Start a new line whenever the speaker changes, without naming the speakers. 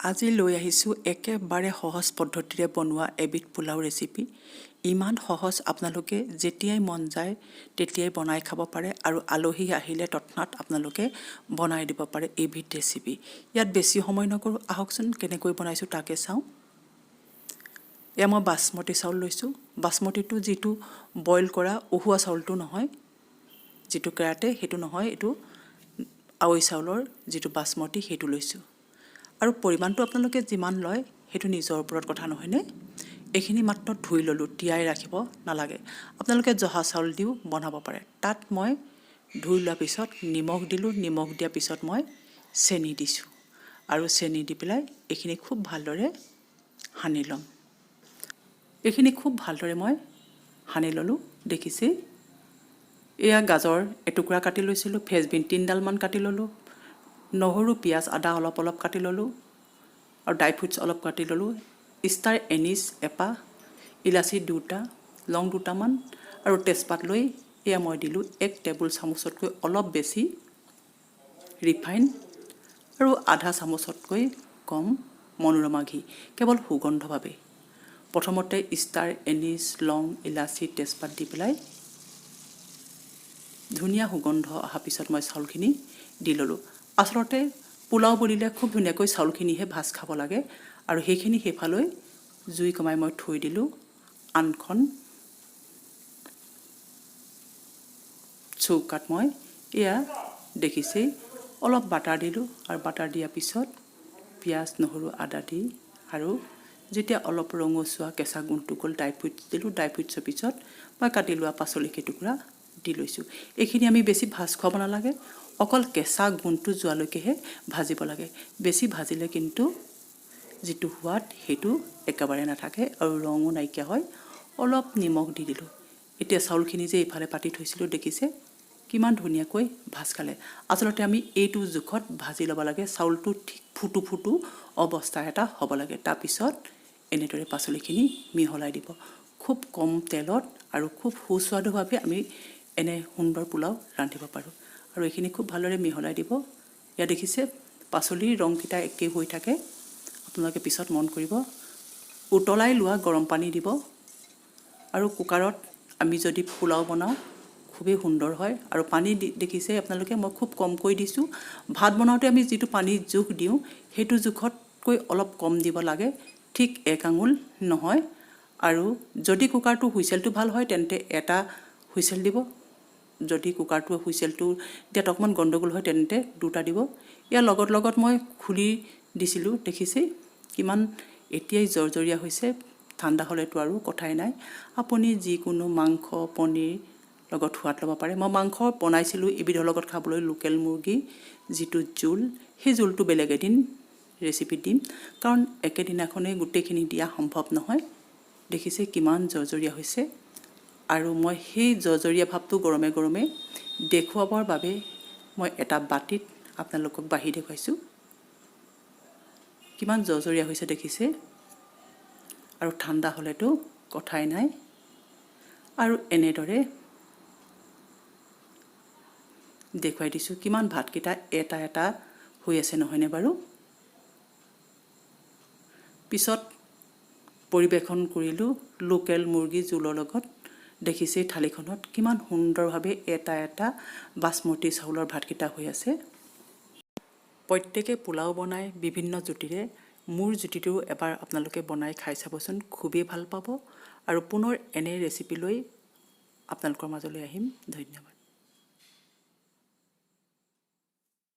আজি লৈ আহিছোঁ একেবাৰে সহজ পদ্ধতিৰে বনোৱা এবিধ পোলাও ৰেচিপি। ইমান সহজ, আপোনালোকে যেতিয়াই মন যায় তেতিয়াই বনাই খাব পাৰে আৰু আলহী আহিলে তৎক্ষণাত আপোনালোকে বনাই দিব পাৰে এবিধ ৰেচিপি। ইয়াত বেছি সময় নকৰোঁ, আহকচোন কেনেকৈ বনাইছোঁ তাকে চাওঁ। এয়া মই বাসমতি চাউল লৈছোঁ। বাসমতিটো যিটো বইল কৰা উহোৱা চাউলটো নহয়, যিটো কেৰাটে সেইটো নহয়, এইটো আৱৈ চাউলৰ যিটো বাসমতি সেইটো লৈছোঁ। আৰু পৰিমাণটো আপোনালোকে যিমান লয় সেইটো নিজৰ ওপৰত কথা নহয়নে। এইখিনি মাত্ৰ ধুই ল'লোঁ, তিয়াই ৰাখিব নালাগে। আপোনালোকে জহা চাউল দিও বনাব পাৰে। তাত মই ধুই লোৱাৰ পিছত নিমখ দিলোঁ, নিমখ দিয়াৰ পিছত মই চেনি দিছোঁ আৰু চেনি দি পেলাই এইখিনি খুব ভালদৰে সানি ল'ম। এইখিনি খুব ভালদৰে মই সানি ল'লোঁ। দেখিছে, এয়া গাজৰ এটুকুৰা কাটি লৈছিলোঁ, ফ্ৰেঞ্চবিন 3ডালমান কাটি ল'লোঁ, নহৰু পিঁয়াজ আদা অলপ অলপ কাটি ল'লোঁ আৰু ড্ৰাই ফ্ৰুটছ অলপ কাটি ল'লোঁ, ষ্টাৰ এনিছ এপাহ, ইলাচি 2টা, লং 2টামান আৰু তেজপাত লৈ এয়া মই দিলোঁ 1 টেবুল চামুচতকৈ অলপ বেছি ৰিফাইন আৰু আধা চামুচতকৈ কম মনোৰমা ঘি, কেৱল সুগন্ধভাৱে। প্ৰথমতে ষ্টাৰ এনিছ, লং, ইলাচি, তেজপাত দি পেলাই ধুনীয়া সুগন্ধ অহাৰ পিছত মই চাউলখিনি দি ল'লোঁ। আচলতে পোলাও বুলিলে খুব ধুনীয়াকৈ চাউলখিনিহে ভাজ খাব লাগে আৰু সেইখিনি সেইফালৈ জুই কমাই মই থৈ দিলোঁ। আনখন চৌকাত মই এয়া দেখিছেই অলপ বাটাৰ দিলোঁ আৰু বাটাৰ দিয়াৰ পিছত পিঁয়াজ নহৰু আদা দি আৰু যেতিয়া অলপ ৰঙচুৱা কেঁচা গোন্ধটো গ'ল ড্ৰাই ফ্ৰুটছ দিলোঁ। ড্ৰাই ফ্ৰুটছৰ পিছত মই কাটি লোৱা পাচলি কেইটুকুৰা দি লৈছোঁ। এইখিনি আমি বেছি ভাজ খুৱাব নালাগে, অকল কেঁচা গোন্ধটো যোৱালৈকেহে ভাজিব লাগে। বেছি ভাজিলে কিন্তু যিটো সোৱাদ সেইটো একেবাৰে নাথাকে আৰু ৰঙো নাইকিয়া হয়। অলপ নিমখ দি দিলোঁ। এতিয়া চাউলখিনি যে এইফালে পাতি থৈছিলোঁ দেখিছে কিমান ধুনীয়াকৈ ভাজ খালে। আচলতে আমি এইটো জোখত ভাজি ল'ব লাগে, চাউলটো ঠিক ফুটো ফুটো অৱস্থা এটা হ'ব লাগে। তাৰপিছত এনেদৰে পাচলিখিনি মিহলাই দিব। খুব কম তেলত আৰু খুব সুস্বাদুভাৱে আমি এনে সুন্দৰ পোলাও ৰান্ধিব পাৰোঁ। আৰু এইখিনি খুব ভালদৰে মিহলাই দিব। ইয়াত দেখিছে পাচলিৰ ৰংকেইটা একেই হৈ থাকে। আপোনালোকে পিছত মন কৰিব। উতলাই লোৱা গৰম পানী দিব আৰু কুকাৰত আমি যদি পোলাও বনাওঁ খুবেই সুন্দৰ হয়। আৰু পানী দেখিছে আপোনালোকে মই খুব কমকৈ দিছোঁ। ভাত বনাওঁতে আমি যিটো পানীৰ জোখ দিওঁ সেইটো জোখতকৈ অলপ কম দিব লাগে, ঠিক 1 আঙুল নহয়। আৰু যদি কুকাৰটো হুইচেলটো ভাল হয় তেন্তে এটা হুইচেল দিব, যদি কুকাৰটো হুইচেলটো দিয়াত অকণমান গণ্ডগোল হয় তেন্তে 2টা দিব। ইয়াৰ লগত মই খুলি দিছিলোঁ, দেখিছেই কিমান এতিয়াই জৰ্জৰীয়া হৈছে। ঠাণ্ডা হ'লেতো আৰু কথাই নাই। আপুনি যিকোনো মাংস পনীৰ লগত সোৱাদ ল'ব পাৰে। মই মাংস বনাইছিলোঁ এবিধৰ লগত খাবলৈ, লোকেল মুৰ্গী যিটো জোল, সেই জোলটো বেলেগ এদিন ৰেচিপি দিম, কাৰণ একেদিনাখনেই গোটেইখিনি দিয়া সম্ভৱ নহয়। দেখিছে কিমান জৰ্জৰীয়া হৈছে আৰু মই সেই জৰ্জৰীয়া ভাৱটো গৰমে গৰমে দেখুৱাবৰ বাবে মই এটা বাটিত আপোনালোকক বাঢ়ি দেখুৱাইছোঁ। কিমান জৰ্জৰীয়া হৈছে দেখিছে আৰু ঠাণ্ডা হ'লেতো কথাই নাই। আৰু এনেদৰে দেখুৱাই দিছোঁ কিমান ভাতকেইটা এটা এটা হৈ আছে নহয়নে বাৰু। পিছত পৰিৱেশন কৰিলোঁ লোকেল মুৰ্গী জোলৰ লগত। দেখিছেই থালিখনত কিমান সুন্দৰভাৱে এটা এটা বাসমতি চাউলৰ ভাতকেইটা হৈ আছে। প্ৰত্যেকে পোলাও বনাই বিভিন্ন জুতিৰে, মোৰ জুতিটো এবাৰ আপোনালোকে বনাই খাই চাবচোন, খুবেই ভাল পাব। আৰু পুনৰ এনে ৰেচিপি লৈ আপোনালোকৰ মাজলৈ আহিম। ধন্যবাদ।